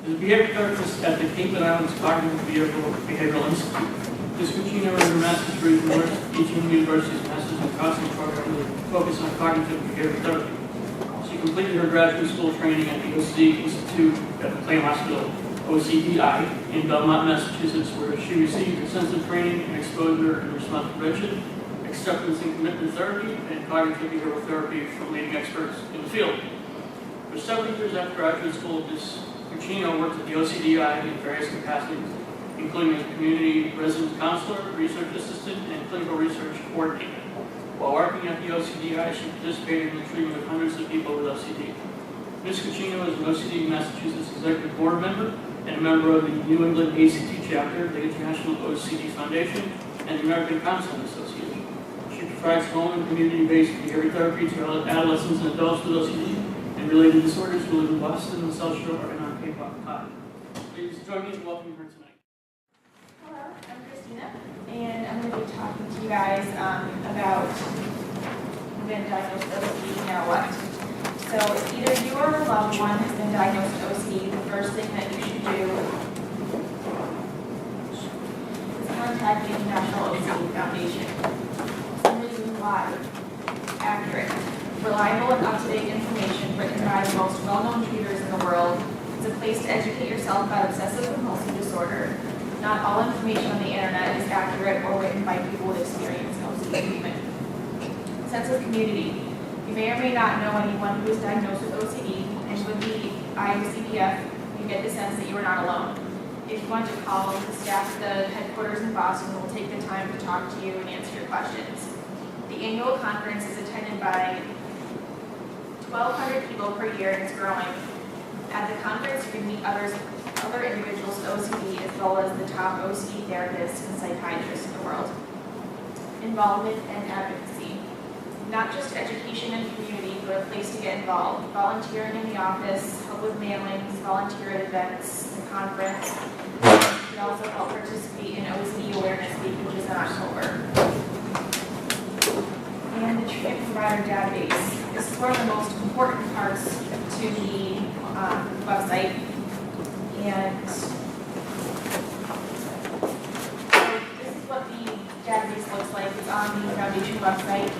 is a behavior therapist at the Cape and Islands Cognitive Behavioral Institute. Ms. Gugino earned her master's degree from Eastern University's Master's in Counseling program with a focus on cognitive behavioral therapy. She completed her graduate school training at the OCD Institute at McLean Hospital, OCDI, in Belmont, Massachusetts, where she received extensive training and exposure in response prevention, acceptance and commitment therapy, and cognitive behavioral therapy from leading experts in the field. For several years after graduate school, Ms. Gugino worked at the OCDI in various capacities, including as a community resident counselor, research assistant, and clinical research coordinator. While working at the OCDI, she participated in the treatment of hundreds of people with OCD. Ms. Gugino is an OCD Massachusetts Executive Board member and a member of the New England ACT chapter, the International OCD Foundation, and the American Counseling Association. She provides home and community-based behavior therapy to adolescents and adults with OCD and related disorders who live in Boston, the South Shore, and on Cape Cod. Please join me in welcoming her tonight. Hello, I'm Christina, and I'm going to be talking to you guys about you've been diagnosed with OCD, now what? So if either you or a loved one has been diagnosed with OCD, the first thing that you should do is contact the International OCD Foundation. Some reason why. Accurate, reliable, and up-to-date information written by the most well-known treaters in the world. It's a place to educate yourself about obsessive-compulsive disorder. Not all information on the internet is accurate or written by people with experience in OCD treatment. Sense of community. You may or may not know anyone who is diagnosed with OCD, and with the IOCPF, you get the sense that you are not alone. If you want to call, the staff at the headquarters in Boston will take the time to talk to you and answer your questions. The annual conference is attended by 1,200 people per year, and it's growing. At the conference, you can meet other individuals with OCD, as well as the top OCD therapists and psychiatrists in the world. Involvement and advocacy. Not just education and community, but a place to get involved. Volunteering in the office, help with mailings, volunteer at events, the conference. You can also help participate in OCD Awareness Week, which is in October. And the treatment provider database. This is one of the most important parts to the website. And so this is what the database looks like. It's on the Foundation website.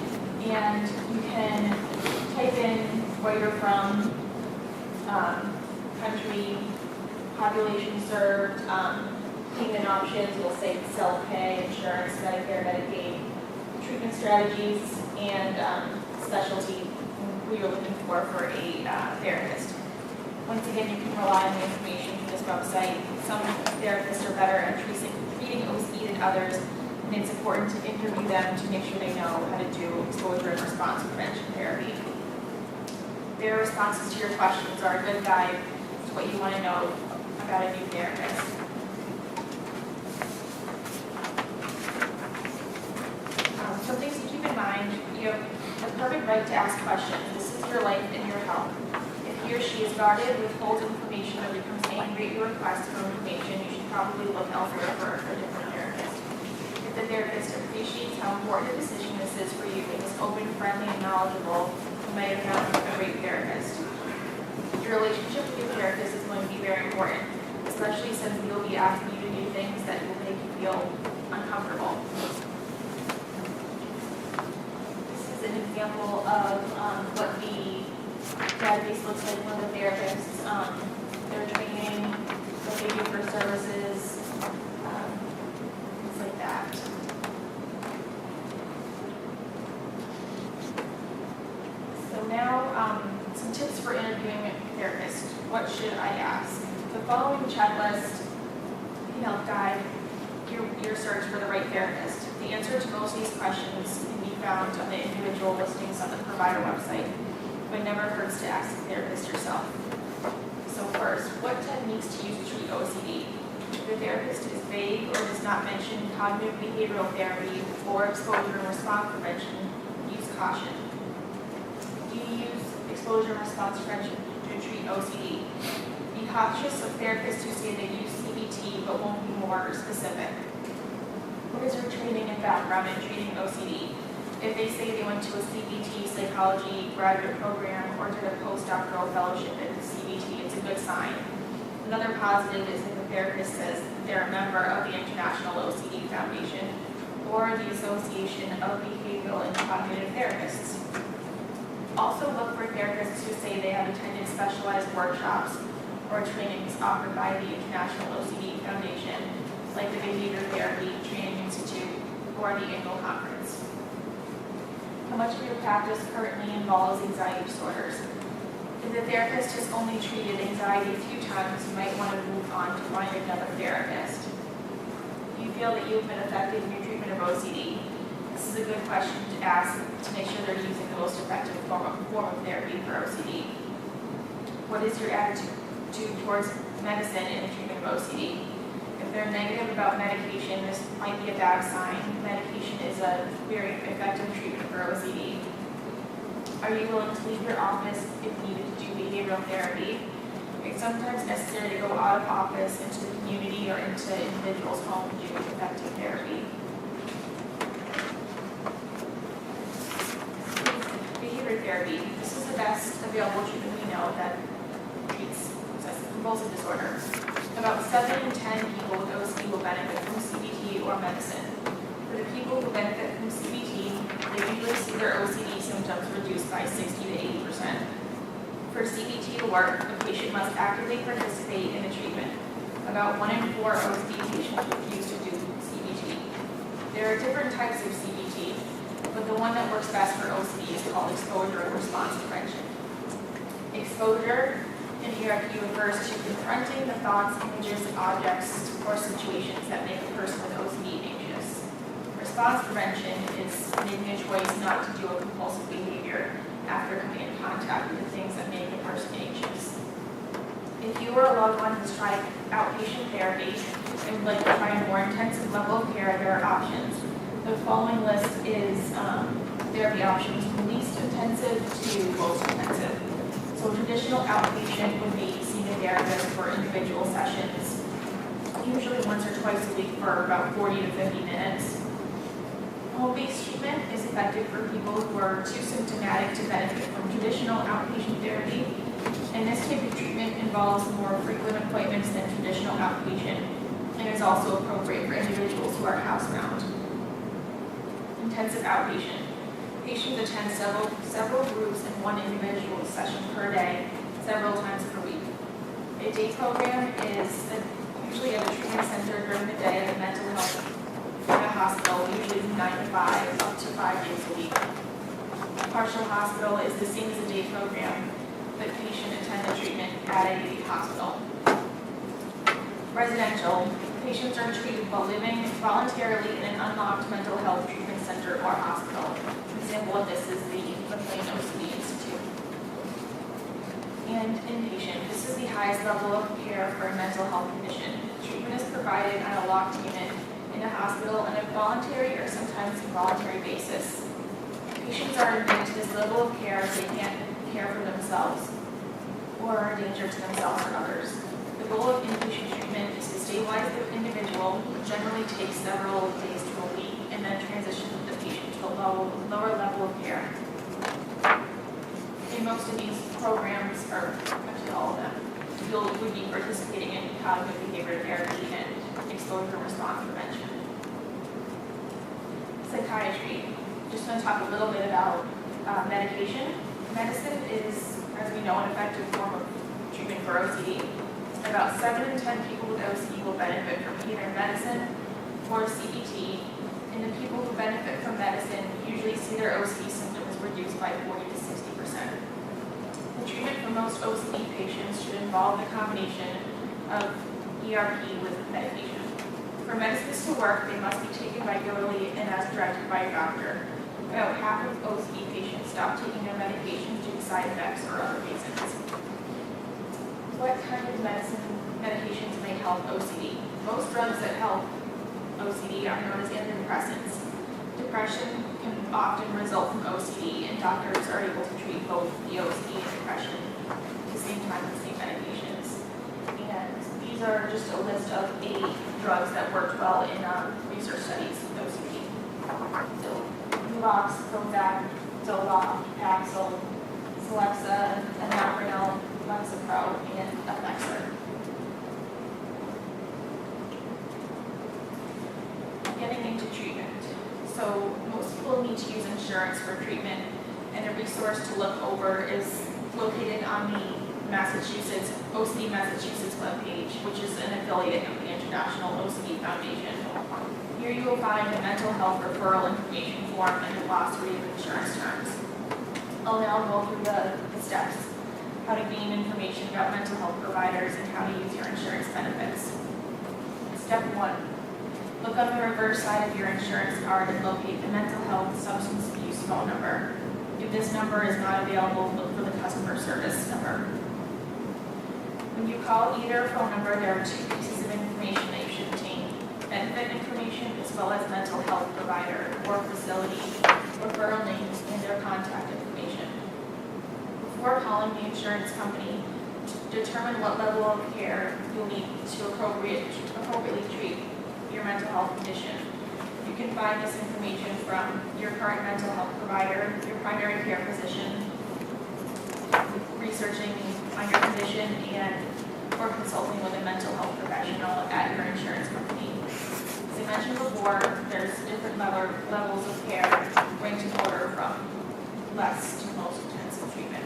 And you can type in where you're from, country, population served, payment options. It'll say self-pay, insurance, Medicare, Medicaid, treatment strategies, and specialty who you're looking for a therapist. Once again, you can rely on the information from this website. Some therapists are better at treating OCD than others, and it's important to interview them to make sure they know how to do exposure and response prevention therapy. Their responses to your questions are a good guide to what you want to know about a new therapist. Some things to keep in mind: you have the perfect right to ask questions. This is your life and your health. If he or she is guarded, withholds information, or becomes angry at your request for information, you should probably look elsewhere for a different therapist. If the therapist appreciates how important a decision this is for you and is open, friendly, and knowledgeable, you might have found a great therapist. Your relationship with your therapist is going to be very important, especially since he'll be asking you to do things that will make you feel uncomfortable. An example of what the database looks like for the therapists, their training, what they do for services, things like that. So now, some tips for interviewing a therapist. What should I ask? The following checklist can help guide your search for the right therapist. The answer to most of these questions can be found on the individual listings on the provider website, but it never hurts to ask the therapist yourself. So first, what techniques to use to treat OCD? If the therapist is vague or does not mention cognitive behavioral therapy or exposure and response prevention, use caution. Do you use exposure and response prevention to treat OCD? Be cautious of therapists who say they use CBT but won't be more specific. What is your training and background in treating OCD? If they say they went to a CBT psychology graduate program or did a postdoctoral fellowship in CBT, it's a good sign. Another positive is if a therapist says they're a member of the International OCD Foundation or the Association of Behavioral and Cognitive Therapists. Also look for therapists who say they have attended specialized workshops or trainings offered by the International OCD Foundation, like the Behavior Therapy Training Institute or the annual conference. How much of your practice currently involves anxiety disorders? If the therapist has only treated anxiety a few times, you might want to move on to find another therapist. Do you feel that you've been effective in your treatment of OCD? This is a good question to ask to make sure they're using the most effective form of therapy for OCD. What is your attitude towards medicine in the treatment of OCD? If they're negative about medication, this might be a bad sign. Medication is a very effective treatment for OCD. Are you willing to leave your office if needed to do behavioral therapy? It's sometimes necessary to go out of office into the community or into individuals' home to do effective therapy. Behavior therapy. This is the best available treatment we know that treats compulsive disorder. About 7 in 10 people with OCD will benefit from CBT or medicine. For the people who benefit from CBT, they usually see their OCD symptoms reduced by 60 to 80%. For CBT to work, the patient must actively participate in the treatment. About 1 in 4 OCD patients refuse to do CBT. There are different types of CBT, but the one that works best for OCD is called exposure and response prevention. Exposure in ERP refers to confronting the thoughts, images, objects, or situations that make a person with OCD anxious. Response prevention is making a choice not to do a compulsive behavior after coming in contact with the things that make a person anxious. If you or a loved one has tried outpatient therapy and would like to try a more intensive level of care, there are options. The following list is therapy options from least intensive to most intensive. So traditional outpatient would be seeing a therapist for individual sessions, usually once or twice a week for about 40 to 50 minutes. Home-based treatment is effective for people who are too symptomatic to benefit from traditional outpatient therapy, and this type of treatment involves more frequent appointments than traditional outpatient, and is also appropriate for individuals who are housebound. Intensive outpatient. Patients attend several groups and one individual session per day, several times per week. A day program is usually at a treatment center during the day at a mental health in a hospital, usually from 9 to 5, up to 5 days a week. Partial hospital is the same as a day program, but patient attend the treatment at a hospital. Residential. Patients are treated while living voluntarily in an unlocked mental health treatment center or hospital. An example of this is the McLean OCD Institute. And inpatient. This is the highest level of care for a mental health condition. Treatment is provided on a locked unit in a hospital on a voluntary or sometimes involuntary basis. Patients are admitted to this level of care if they can't care for themselves or are a danger to themselves or others. The goal of inpatient treatment is to stabilize the individual, which generally takes several days to a week, and then transition the patient to a lower level of care. In most of these programs, or actually all of them, you would be participating in cognitive behavior therapy and exposure and response prevention. Psychiatry. Just want to talk a little bit about medication. Medicine is, as we know, an effective form of treatment for OCD. About 7 in 10 people with OCD will benefit from either medicine or CBT, and the people who benefit from medicine usually see their OCD symptoms reduced by 40 to 60%. The treatment for most OCD patients should involve the combination of ERP with medication. For medicines to work, they must be taken regularly and as directed by a doctor. About half of OCD patients stop taking their medications due to side effects or other reasons. What kind of medications may help OCD? Most drugs that help OCD are known as antidepressants. Depression can often result from OCD, and doctors are able to treat both the OCD and depression at the same time with the same medications. And these are just a list of 8 drugs that worked well in research studies with OCD. So, Luvox, Prozac, Zoloft, Paxil, Celexa, Enalapril, Lexapro, and Effexor. insurance for treatment, and a resource to look over is located on the OCD Massachusetts webpage, which is an affiliate of the International OCD Foundation. Here you will find a mental health referral information form and a glossary of insurance terms. I'll now go through the steps, how to gain information about mental health providers and how to use your insurance benefits. Step 1, look on the reverse side of your insurance card and locate the mental health substance abuse phone number. If this number is not available, look for the customer service number. When you call either phone number, there are 2 pieces of information that you should obtain: benefit information as well as mental health provider or facility, referral names, and their contact information. Before calling the insurance company, determine what level of care you'll need to appropriately treat your mental health condition. You can find this information from your current mental health provider, your primary care physician, researching on your condition, or consulting with a mental health professional at your insurance company. As I mentioned before, there's different levels of care ranging in order from less to most intensive treatment.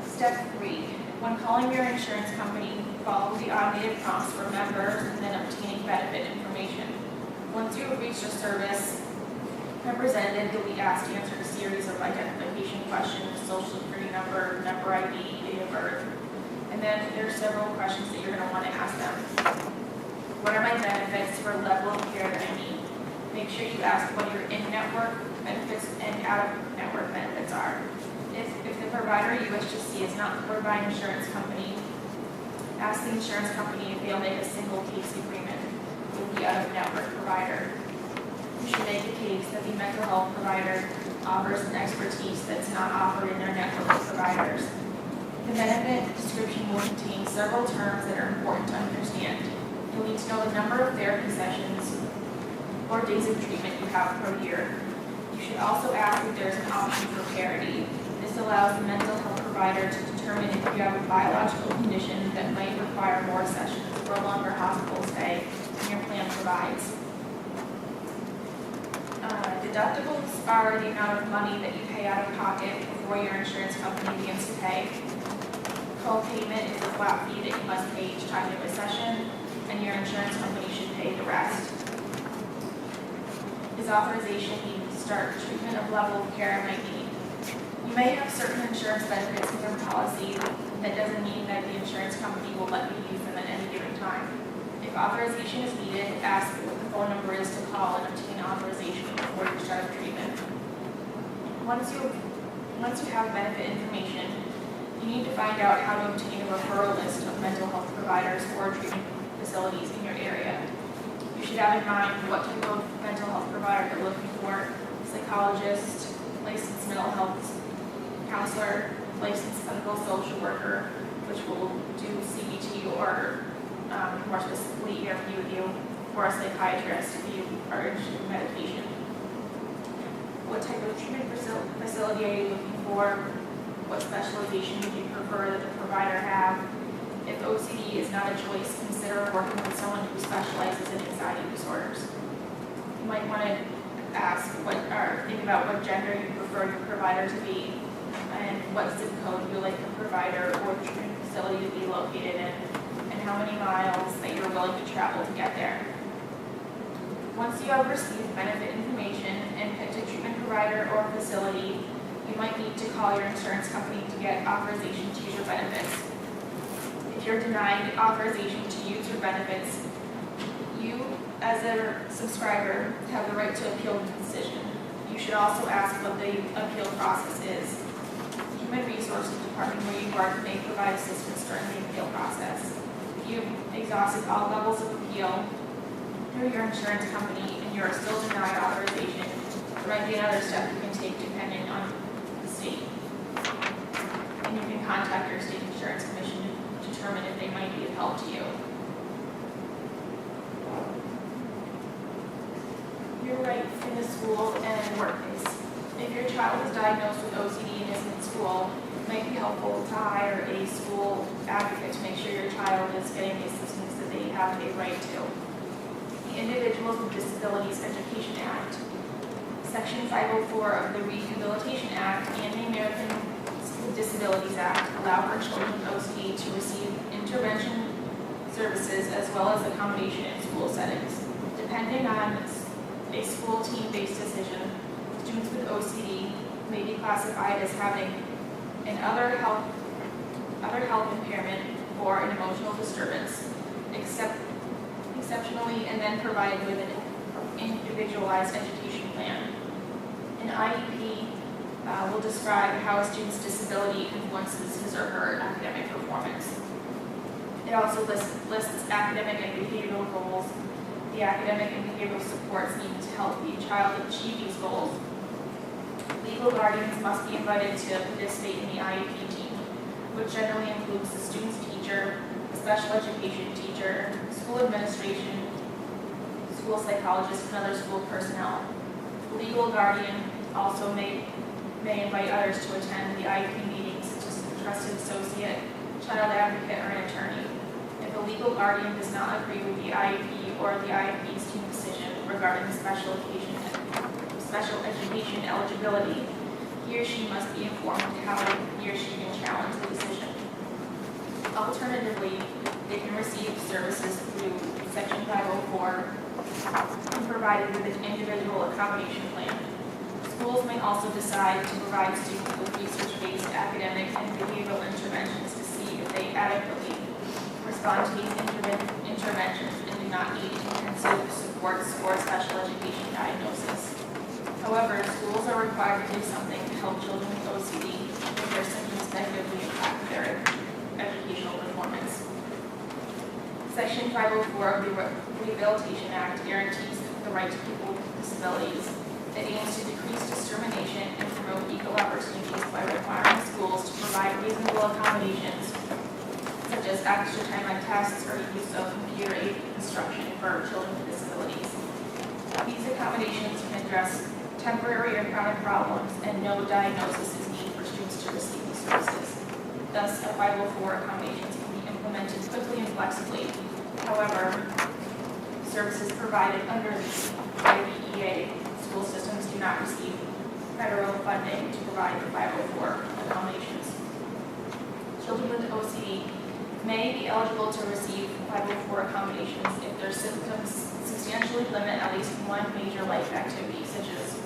Step 3. When calling your insurance company, follow the automated prompts for members and then obtaining benefit information. Once you have reached a service representative, you'll be asked to answer a series of identification questions: social security number, member ID, date of birth, and then there are several questions that you're going to want to ask them. What are my benefits for level of care that I need? Make sure you ask what your in-network benefits and out-of-network benefits are. If the provider you wish to see is not covered by an insurance company, ask the insurance company if they'll make a single case agreement with the out-of-network provider. You should make a case that the mental health provider offers an expertise that's not offered in their network of providers. The benefit description will contain several terms that are important to understand. You'll need to know the number of therapy sessions or days of treatment you have per year. You should also ask if there's an option for parity. This allows the mental health provider to determine if you have a biological condition that might require more sessions or a longer hospital stay than your plan provides. Deductibles are the amount of money that you pay out of pocket before your insurance company begins to pay. Co-payment is a flat fee that you must pay each time you have a session, and your insurance company should pay the rest. Is authorization needed to start treatment of level of care I might need? You may have certain insurance benefits in your policy. That doesn't mean that the insurance company will let you use them at any given time. If authorization is needed, ask what the phone number is to call and obtain authorization before you start treatment. Once you have benefit information, you need to find out how to obtain a referral list of mental health providers or treatment facilities in your area. You should have in mind what type of mental health provider you're looking for: psychologist, licensed mental health counselor, licensed clinical social worker, which will do CBT or more specifically ERP with you, or a psychiatrist if you are interested in medication. What type of treatment facility are you looking for? What specialization would you prefer that the provider have? If OCD is not a choice, consider working with someone who specializes in anxiety disorders. You might want to think about what gender you prefer your provider to be, and what zip code you like the provider or treatment facility to be located in, and how many miles that you're willing to travel to get there. Once you have received benefit information and picked a treatment provider or facility, you might need to call your insurance company to get authorization to use your benefits. If you're denied authorization to use your benefits, you, as a subscriber, have the right to appeal the decision. You should also ask what the appeal process is. The Human Resources Department where you work may provide assistance during the appeal process. If you've exhausted all levels of appeal through your insurance company and you are still denied authorization, there might be another step you can take depending on the state. And you can contact your state insurance commission to determine if they might be of help to you. Your rights in the school and workplace. If your child is diagnosed with OCD and isn't in school, it might be helpful to hire a school advocate to make sure your child is getting the assistance that they have a right to. The Individuals with Disabilities Education Act Section 504 of the Rehabilitation Act and the American with Disabilities Act allow for children with OCD to receive intervention services as well as accommodation in school settings. Depending on a school team-based decision, students with OCD may be classified as having an other health impairment or an emotional disturbance, exceptionally, and then provided with an individualized education plan. An IEP will describe how a student's disability influences his or her academic performance. It also lists academic and behavioral goals, the academic and behavioral supports needed to help the child achieve these goals. Legal guardians must be invited to participate in the IEP team, which generally includes the student's teacher, a special education teacher, school administration, school psychologist, and other school personnel. The legal guardian also may invite others to attend the IEP meetings, such as a trusted associate, child advocate, or an attorney. If a legal guardian does not agree with the IEP or the IEP's team decision regarding special education eligibility, he or she must be informed how he or she can challenge the decision. Alternatively, they can receive services through Section 504 and provided with an individual accommodation plan. Schools may also decide to provide students with research-based academic and behavioral interventions to see if they adequately respond to these interventions and do not need intensive supports or special education diagnosis. However, schools are required to do something to help children with OCD if their symptoms negatively impact their educational performance. Section 504 of the Rehabilitation Act guarantees the right to people with disabilities. It aims to decrease discrimination and promote equal opportunities by requiring schools to provide reasonable accommodations, such as extra time on tests or use of computer-aided instruction for children with disabilities. These accommodations can address temporary or chronic problems, and no diagnosis is needed for students to receive these services. Thus, a 504 accommodations can be implemented quickly and flexibly. However, services provided under the IDEA school systems do not receive federal funding to provide the 504 accommodations. Children with OCD may be eligible to receive 504 accommodations if their symptoms substantially limit at least one major life activity, such as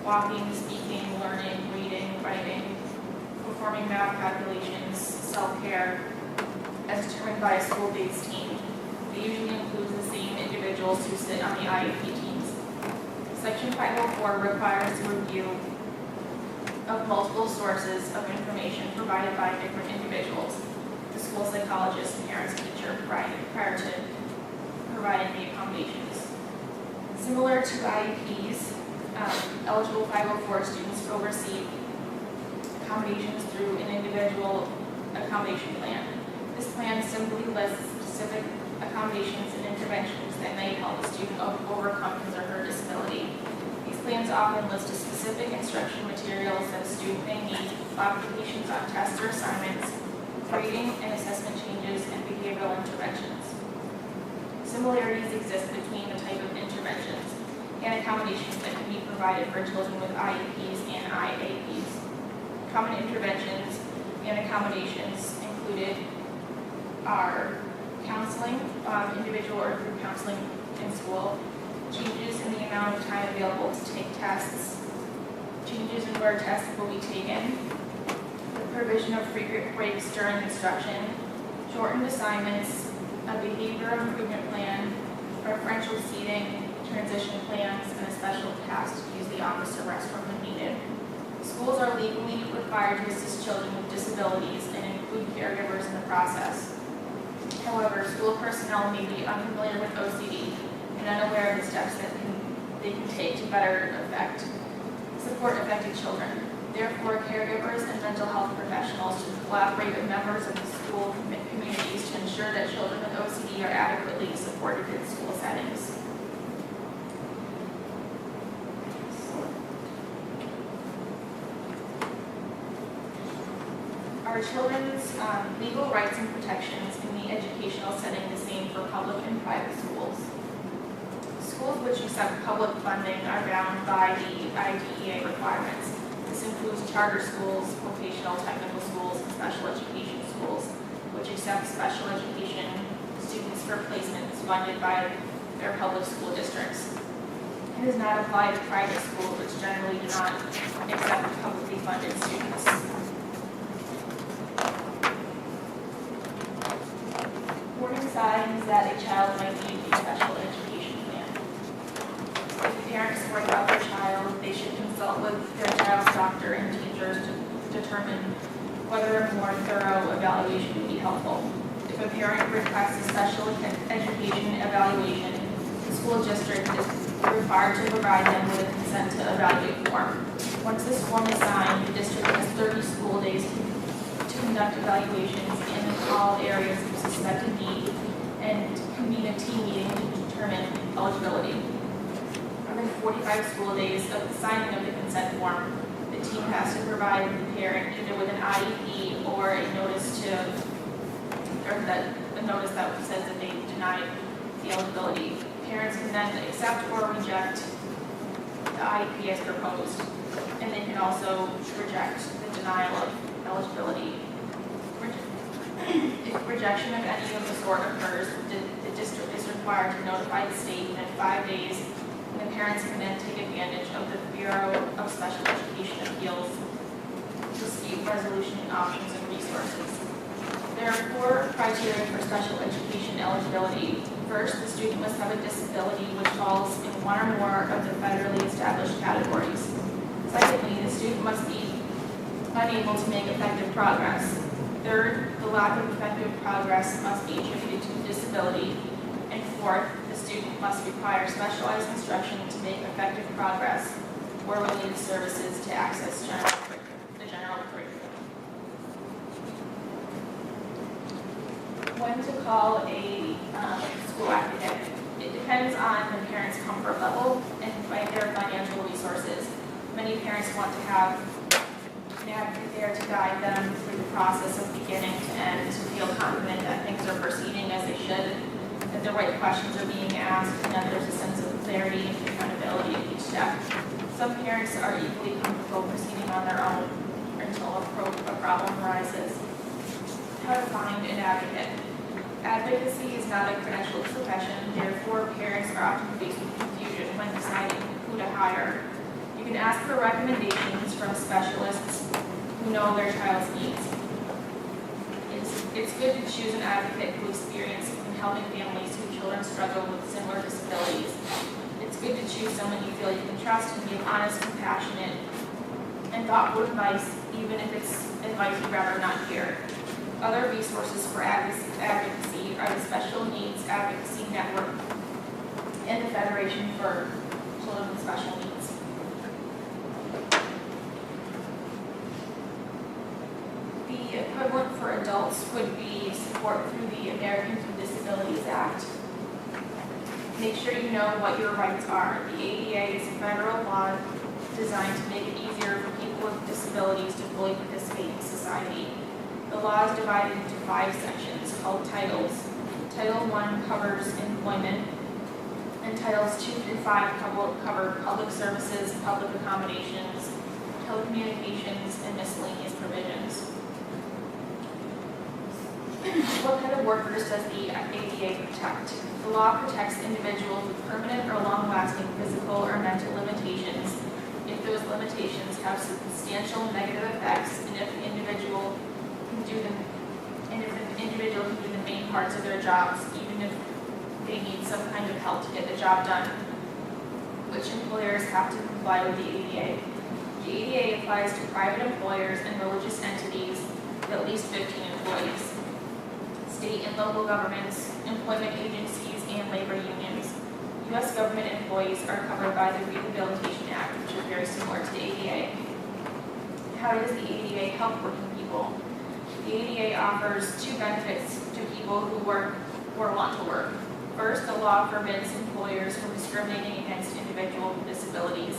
walking, speaking, learning, reading, writing, performing math calculations, self-care, as determined by a school-based team. They usually include the same individuals who sit on the IEP teams. Section 504 requires the review of multiple sources of information provided by different individuals, the school psychologist, parents, teacher, prior to providing the accommodations. Similar to IEPs, eligible 504 students will receive accommodations through an individual accommodation plan. This plan simply lists specific accommodations and interventions that may help a student overcome his or her disability. These plans often list specific instruction materials that a student may need, modifications on tests or assignments, grading and assessment changes, and behavioral interventions. Similarities exist between the type of interventions and accommodations that can be provided for children with IEPs and IAPs. Common interventions and accommodations included are counseling, individual or group counseling in school, changes in the amount of time available to take tests, changes in where tests will be taken, the provision of frequent breaks during instruction, shortened assignments, a behavior improvement plan, preferential seating, transition plans, and a special task to use the office or restroom when needed. Schools are legally required to assist children with disabilities and include caregivers in the process. However, school personnel may be unfamiliar with OCD and unaware of the steps that they can take to better support affected children. Therefore, caregivers and mental health professionals should collaborate with members of the school communities to ensure that children with OCD are adequately supported in school settings. Are children's legal rights and protections in the educational setting the same for public and private schools? Schools which accept public funding are bound by the IDEA requirements. This includes charter schools, vocational technical schools, and special education schools, which accept special education students for placements funded by their public school districts. It does not apply to private schools, which generally do not accept publicly funded students. Warning signs that a child might need a special education plan. If parents worry about their child, they should consult with their child's doctor and teachers to determine whether a more thorough evaluation would be helpful. If a parent requests a special education evaluation, the school district is required to provide them with a consent to evaluate form. Once this form is signed, the district has 30 school days to conduct evaluations in all areas of suspected need and convene a team meeting to determine eligibility. Within 45 school days of the signing of the consent form, the team has to provide the parent either with an IEP or a notice that says that they denied the eligibility. Parents can then accept or reject the IEP as proposed, and they can also reject the denial of eligibility. If rejection of any of the sort occurs, the district is required to notify the state within 5 days, and the parents can then take advantage of the Bureau of Special Education Appeals dispute resolution options and resources. There are 4 criteria for special education eligibility. First, the student must have a disability which falls in one or more of the federally established categories. Secondly, the student must be unable to make effective progress. Third, the lack of effective progress must be attributed to the disability. And fourth, the student must require specialized instruction to make effective progress or related services to access the general curriculum. When to call a school academic. It depends on the parent's comfort level and their financial resources. Many parents want to have an advocate there to guide them through the process of beginning to end, to feel confident that things are proceeding as they should, that the right questions are being asked, and that there's a sense of clarity and accountability at each step. Some parents are equally comfortable proceeding on their own until a problem arises. How to find an advocate. Advocacy is not a credentialed profession, therefore parents are often faced with confusion when deciding who to hire. You can ask for recommendations from specialists who know their child's needs. It's good to choose an advocate who is experienced in helping families whose children struggle with similar disabilities. It's good to choose someone you feel you can trust and give honest, compassionate, and thoughtful advice, even if it's advice you'd rather not hear. Other resources for advocacy are the Special Needs Advocacy Network and the Federation for Children with Special Needs. The equivalent for adults would be support through the Americans with Disabilities Act. Make sure you know what your rights are. The ADA is a federal law designed to make it easier for people with disabilities to fully participate in society. The law is divided into 5 sections called titles. Title I covers employment, and titles 2 through 5 cover public services, public accommodations, telecommunications, and miscellaneous provisions. What kind of workers does the ADA protect? The law protects individuals with permanent or long-lasting physical or mental limitations if those limitations have substantial negative effects and if the individual can do the main parts of their jobs, even if they need some kind of help to get the job done, which employers have to comply with the ADA. The ADA applies to private employers and religious entities with at least 15 employees, state and local governments, employment agencies, and labor unions. U.S. government employees are covered by the Rehabilitation Act, which is very similar to the ADA. How does the ADA help working people? The ADA offers 2 benefits to people who work or want to work. First, the law forbids employers from discriminating against individuals with disabilities.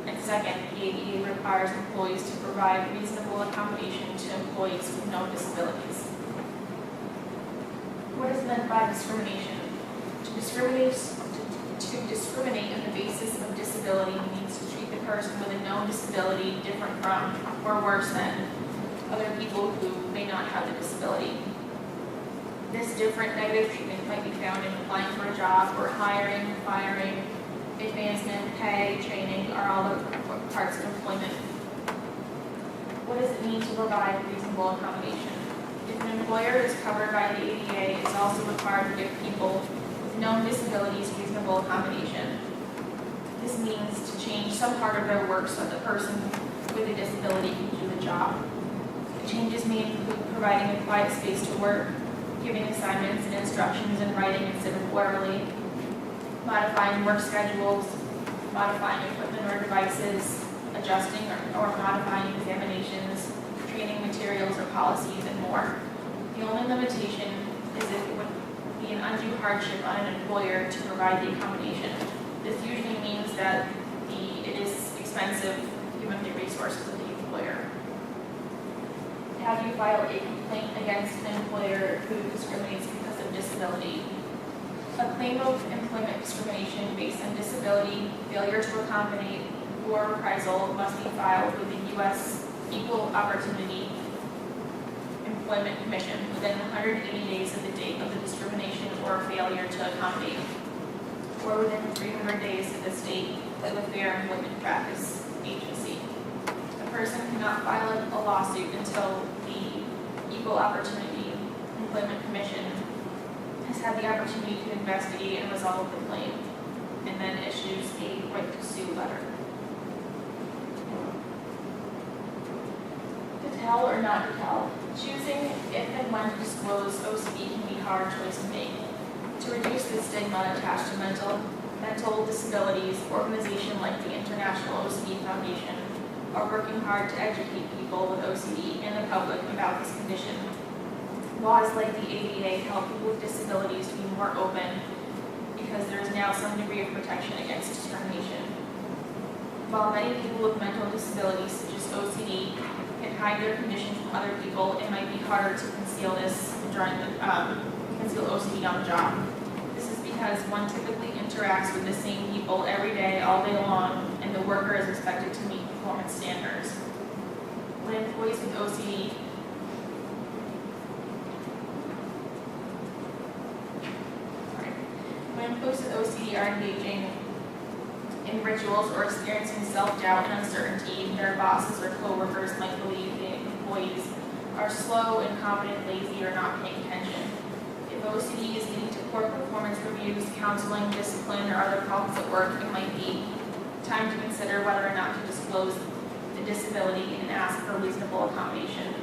And second, the ADA requires employees to provide reasonable accommodation to employees with no disabilities. What is meant by discrimination? To discriminate disability means to treat the person with a known disability different from or worse than other people who may not have the disability. This different negative treatment might be found in applying for a job or hiring, firing, advancement, pay, training, are all the parts of employment. What does it mean to provide reasonable accommodation? If an employer is covered by the ADA, it's also required to give people with known disabilities reasonable accommodation. This means to change some part of their work so that the person with a disability can do the job. The changes may include providing a quiet space to work, giving assignments and instructions in writing instead of orally, modifying work schedules, modifying equipment or devices, adjusting or modifying examinations, training materials or policies, and more. The only limitation is if it would be an undue hardship on an employer to provide the accommodation. This usually means that it is expensive given the resources of the employer. Have you filed a complaint against an employer who discriminates because of disability? A claim of employment discrimination based on disability, failure to accommodate, or reprisal must be filed with the U.S. Equal Opportunity Employment Commission within 180 days of the date of the discrimination or failure to accommodate, or within 300 days of the state of the Fair Employment Practice Agency. A person cannot file a lawsuit until the Equal Opportunity Employment Commission has had the opportunity to investigate and resolve the claim, and then issues a right to sue letter. To tell or not to tell. Choosing if and when to disclose OCD can be a hard choice to make. To reduce the stigma attached to mental disabilities, organizations like the International OCD Foundation are working hard to educate people with OCD and the public about this condition. Laws like the ADA help people with disabilities to be more open because there is now some degree of protection against discrimination. While many people with mental disabilities, such as OCD, can hide their condition from other people, it might be harder to conceal this during conceal OCD on the job. This is because one typically interacts with the same people every day, all day long, and the worker is expected to meet performance standards. When employees with OCD are engaging in rituals or experiencing self-doubt and uncertainty, their bosses or co-workers might believe the employees are slow, incompetent, lazy, or not paying attention. If OCD is leading to poor performance reviews, counseling, discipline, or other problems at work, it might be time to consider whether or not to disclose the disability and ask for reasonable accommodation.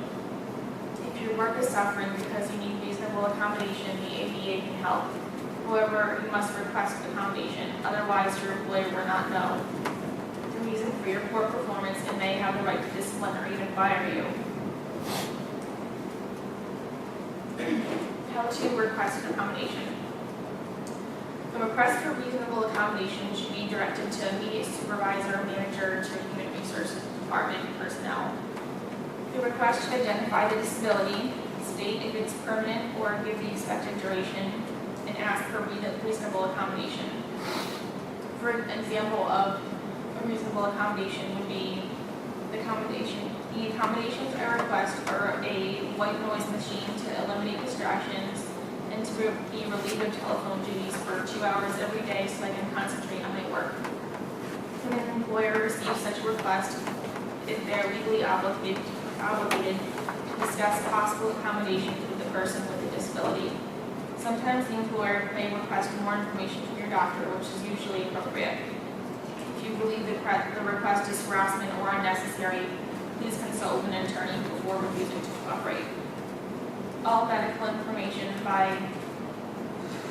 If your work is suffering because you need reasonable accommodation, the ADA can help. However, you must request accommodation, otherwise your employer will not know the reason for your poor performance and may have the right to discipline or even fire you. How to request an accommodation. The request for reasonable accommodation should be directed to immediate supervisor or manager to human resources department personnel. The request should identify the disability, state if it's permanent or give the expected duration, and ask for reasonable accommodation. For an example of a reasonable accommodation would be the accommodations I request are a white noise machine to eliminate distractions and to be relieved of telephone duties for 2 hours every day so I can concentrate on my work. When an employer receives such a request, if they are legally obligated to discuss possible accommodations with the person with a disability. Sometimes the employer may request more information from your doctor, which is usually appropriate. If you believe the request is harassment or unnecessary, please consult with an attorney before refusing to cooperate. All medical information by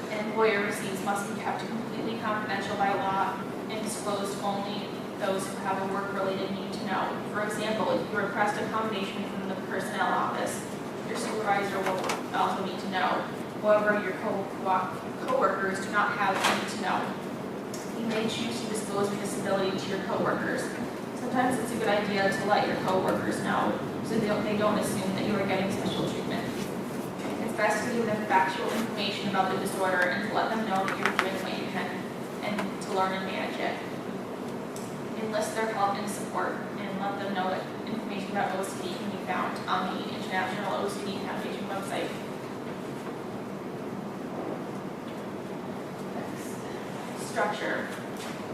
an employer receives must be kept completely confidential by law and disclosed only those who have a work-related need to know. For example, if you request accommodation from the personnel office, your supervisor will also need to know. However, your co-workers do not have a need to know. You may choose to disclose your disability to your co-workers. Sometimes it's a good idea to let your co-workers know so they don't assume that you are getting special treatment. It's best to give them factual information about the disorder and to let them know that you're doing what you can and to learn and manage it. enlist their help and support, and let them know that information about OCD can be found on the International OCD Foundation website. Next, structure.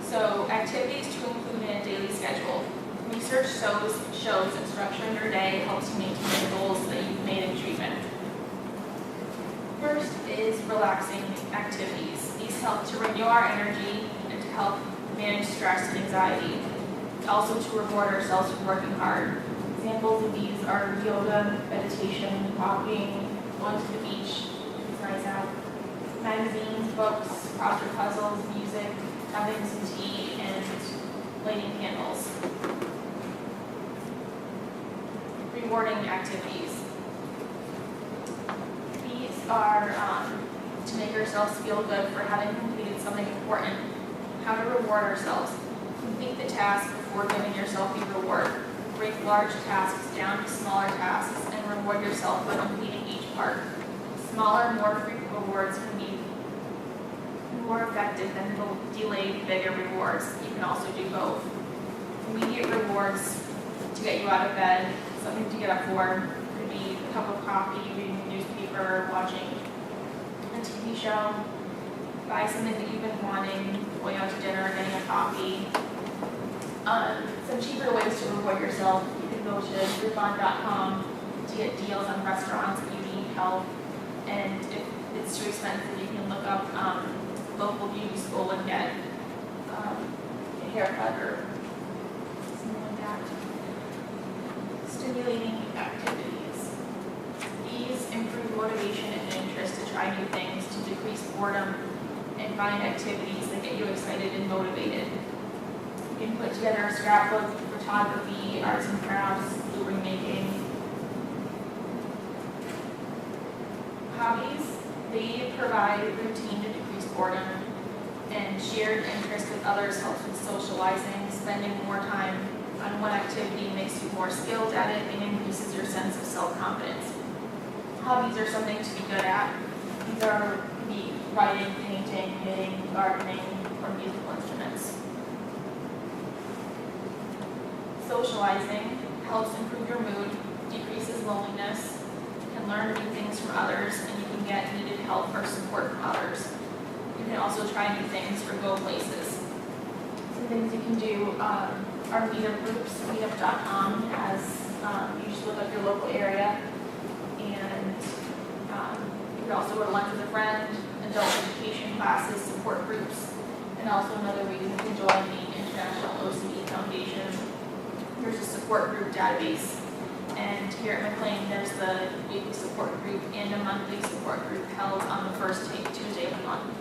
So activities to include in a daily schedule. Research shows that structure in your day helps you maintain the goals that you've made in treatment. First is relaxing activities. These help to renew our energy and to help manage stress and anxiety. Also to reward ourselves for working hard. Examples of these are yoga, meditation, walking, going to the beach, it's nice out, magazines, books, crossword puzzles, music, having some tea, and lighting candles. Rewarding activities. These are to make ourselves feel good for having completed something important. How to reward ourselves. Complete the task before giving yourself a reward. Break large tasks down to smaller tasks and reward yourself for completing each part. Smaller, more frequent rewards can be more effective than delayed, bigger rewards. You can also do both. Immediate rewards to get you out of bed, something to get up for. Could be a cup of coffee, reading a newspaper, watching a TV show. Buy something that you've been wanting, going out to dinner, getting a coffee. Some cheaper ways to reward yourself. You can go to Groupon.com to get deals on restaurants if you need help. And if it's too expensive, you can look up local beauty school and get a haircut or something like that. Stimulating activities. These improve motivation and interest to try new things, to decrease boredom, and find activities that get you excited and motivated. You can put together a scrapbook, photography, arts and crafts, jewelry making. Hobbies, they provide routine to decrease boredom, and shared interest with others helps with socializing. Spending more time on one activity makes you more skilled at it and increases your sense of self-confidence. Hobbies are something to be good at. These are writing, painting, knitting, gardening, or musical instruments. Socializing helps improve your mood, decreases loneliness, you can learn new things from others, and you can get needed help or support from others. You can also try new things or go places. Some things you can do are meetup groups. Meetup.com has, you just look up your local area, and you can also go to lunch with a friend, adult education classes, support groups, and also another reason to join the International OCD Foundation. There's a support group database, and here at McLean there's the weekly support group and a monthly support group held on the first Tuesday of the month.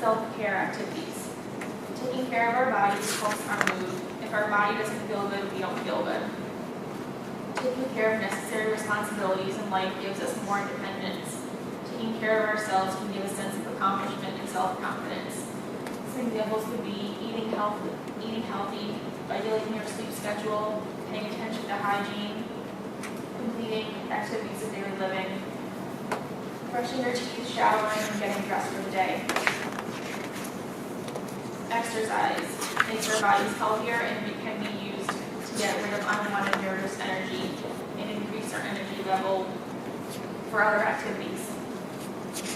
Self-care activities. Taking care of our bodies helps our mood. If our body doesn't feel good, we don't feel good. Taking care of necessary responsibilities in life gives us more independence. Taking care of ourselves can give a sense of accomplishment and self-confidence. Some examples could be eating healthy, regulating your sleep schedule, paying attention to hygiene, completing activities of daily living, brushing your teeth, showering, and getting dressed for the day. Exercise makes our bodies healthier and can be used to get rid of unwanted nervous energy and increase our energy level for other activities.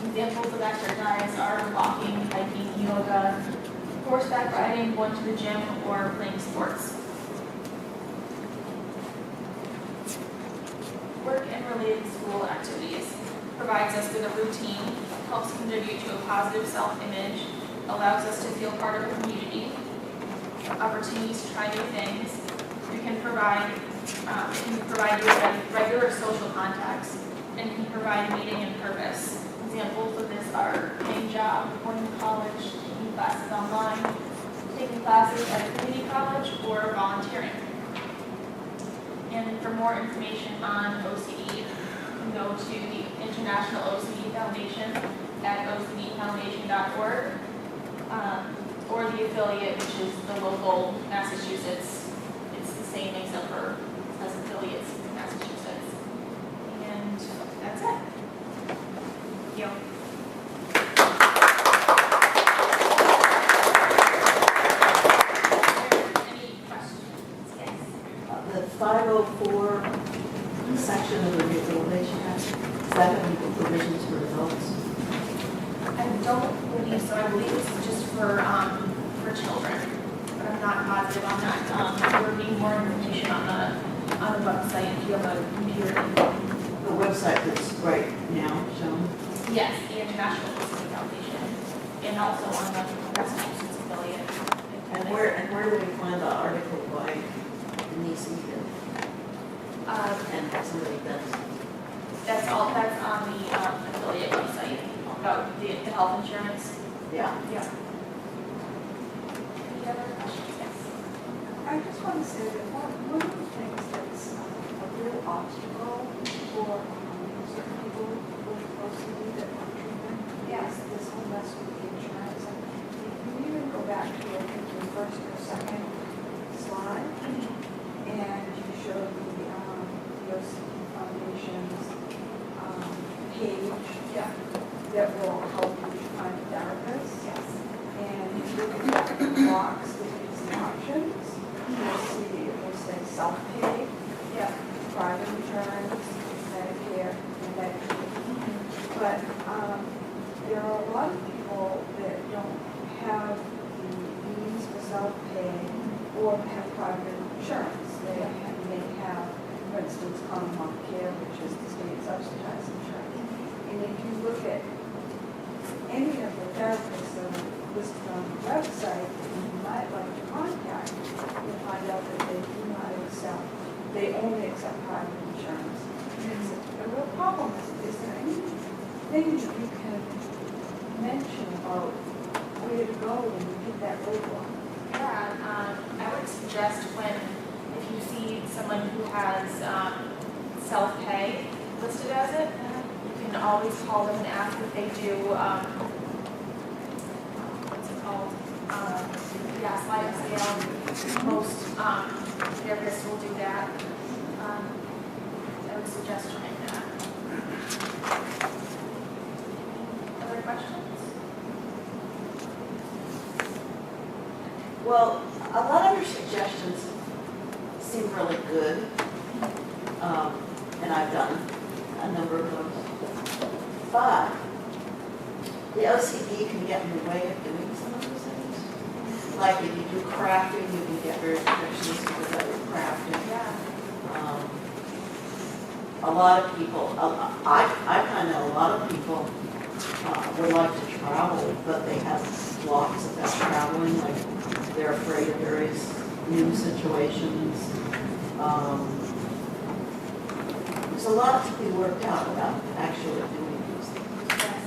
Examples of exercise are walking, hiking, yoga, horseback riding, going to the gym, or playing sports. Work and related school activities provides us with a routine, helps contribute to a positive self-image, allows us to feel part of a community, opportunities to try new things. It can provide you with regular social contacts, and can provide meaning and purpose. Examples of this are paying job, going to college, taking classes online, taking classes at a community college, or volunteering. And for more information on OCD, you can go to the International OCD Foundation at ocdfoundation.org, or the affiliate, which is the local Massachusetts. It's the same except for it has affiliates in Massachusetts. And that's it. Thank you. this is just for children, but I'm not positive on that. There will be more information on the website if you have a computer. The website that's right now shown. Yes, the International OCD Foundation, and also on the Massachusetts affiliate. And where do we find the article by Nisi and somebody that's? That's on the affiliate website about the health insurance. Yeah. Yeah. Any other questions? Yes. I just want to say that one of the things that's a real obstacle for certain people with OCD that want treatment is this whole mess with the insurance. And if you even go back to, I think, your first or second slide, and you show the OCD Foundation's page that will help you find a therapist. Yes. And if you look at that box that gives the options, you'll see it will say self-pay, Yeah. private insurance, Medicare, and Medicaid. But there are a lot of people that don't have the means for self-pay or have private insurance. They may have, for instance, Commonwealth Care, which is the state subsidized insurance. And if you look at any of the therapists that are listed on the website that you might like to contact, you'll find out that they do not accept, they only accept private insurance. It's a real problem. Is there anything that you can mention about where to go when you hit that roadblock? Yeah, I would suggest if you see someone who has self-pay listed as it, you can always call them and ask if they do, what's it called? Sliding scale. Most therapists will do that. I would suggest trying that. Other questions? Well, a lot of your suggestions seem really good, and I've done a number of those. But the OCD can get in the way of doing some of those things. Like if you do crafting, you can get very perfectionist with that crafting. Yeah. A lot of people, I kind of know a lot of people would like to travel, but they have blocks about traveling, like they're afraid of various new situations. There's a lot to be worked out about actually doing these things. Yes.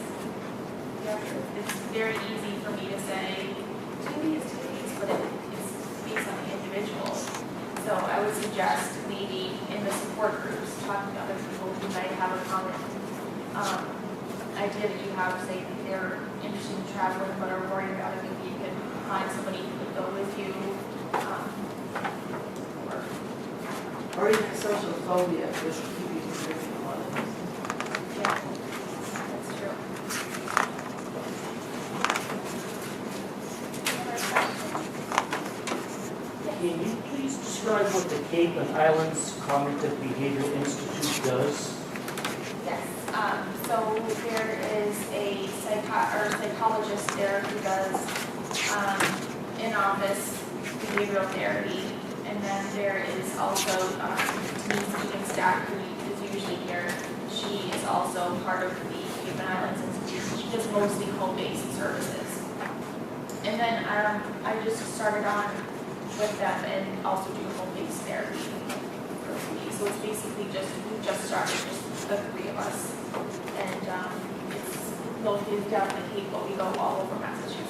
Yeah, it's very easy for me to say, do these, but it's based on the individual. So I would suggest maybe in the support groups, talking to other people who might have a common idea that you have, say that they're interested in traveling but are worried about it, maybe you can find somebody who could go with you. Or even social phobia, which people are doing a lot of these things. Yeah, that's true. Other questions? Can you please describe what the Cape and Islands Cognitive Behavioral Institute does? Yes, so there is a psychologist there who does in-office behavioral therapy, and then there is also Denise Stack, who is usually here. She is also part of the Cape and Islands Institute. She does mostly home-based services. And then I just started on with them and also do home-based therapy for me. So it's basically we just started, just the three of us. And it's located down in the Cape, but we go all over Massachusetts.